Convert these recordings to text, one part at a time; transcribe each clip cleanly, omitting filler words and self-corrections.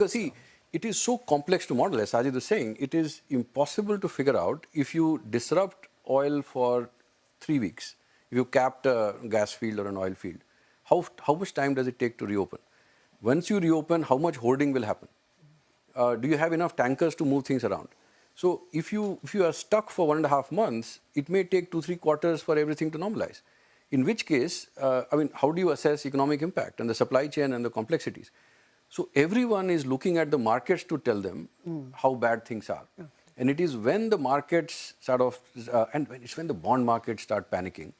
Because see, it is so complex to model, as Sajid was saying, it is impossible to figure out if you disrupt oil for 3 weeks, if you capped a gas field or an oil field, how much time does it take to reopen? Once you reopen, how much hoarding will happen? Do you have enough tankers to move things around? So if you are stuck for 1.5 months, it may take 2-3 quarters for everything to normalize. In which case, how do you assess economic impact and the supply chain and the complexities? So everyone is looking at the markets to tell them how bad things are. Okay. And it is when the markets it's when the bond markets start panicking,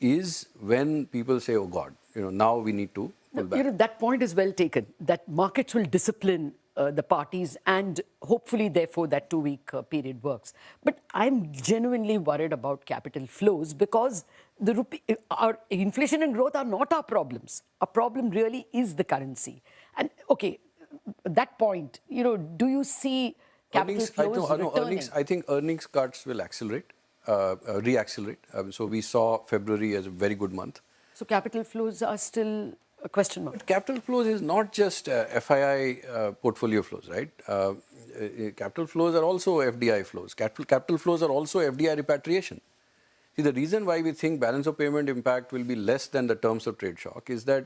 is when people say, oh God, now we need to pull back. That point is well taken, that markets will discipline the parties and hopefully, therefore, that 2-week period works. But I'm genuinely worried about capital flows because our inflation and growth are not our problems. Our problem really is the currency. And okay, that point, do you see capital flows returning? I think earnings cuts will accelerate, re-accelerate. So we saw February as a very good month. So capital flows are still a question mark. But capital flows is not just FII portfolio flows, right? Capital flows are also FDI flows. Capital flows are also FDI repatriation. See, the reason why we think balance of payment impact will be less than the terms of trade shock is that,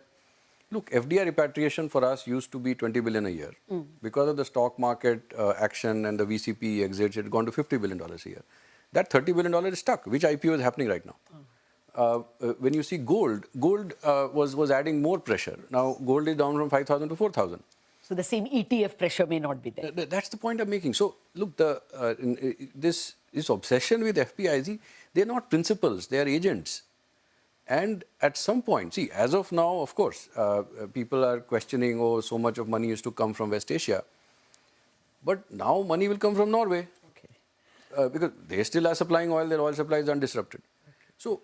look, FDI repatriation for us used to be 20 billion a year. Because of the stock market action and the VCP exits, it had gone to $50 billion a year. That $30 billion is stuck. Which IPO is happening right now? When you see gold was adding more pressure. Now, gold is down from 5,000 to 4,000. So the same ETF pressure may not be there. That's the point I'm making. So, look, this obsession with FPIZ, they're not principals, they are agents. And at some point, see, as of now, of course, people are questioning, oh, so much of money used to come from West Asia. But now money will come from Norway. Okay. Because they still are supplying oil, their oil supply is undisrupted. Okay. So,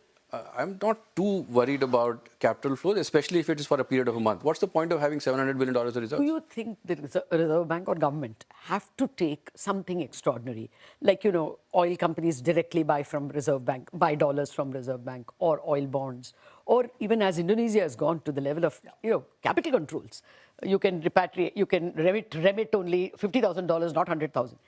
I'm not too worried about capital flows, especially if it is for a period of a month. What's the point of having $700 billion of reserves? Do you think the Reserve Bank or government have to take something extraordinary? Like, oil companies directly buy from Reserve Bank, buy dollars from Reserve Bank or oil bonds. Or even as Indonesia has gone to the level of, capital controls. You can repatriate, you can remit only $50,000, not 100,000.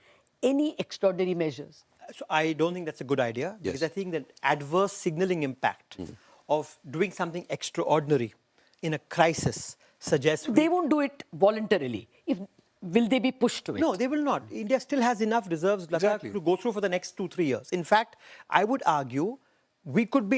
Any extraordinary measures? So I don't think that's a good idea, because I think that adverse signaling impact of doing something extraordinary in a crisis suggests... They won't do it voluntarily. Will they be pushed to it? No, they will not. India still has enough reserves to go through for the next 2-3 years. In fact, I would argue we could be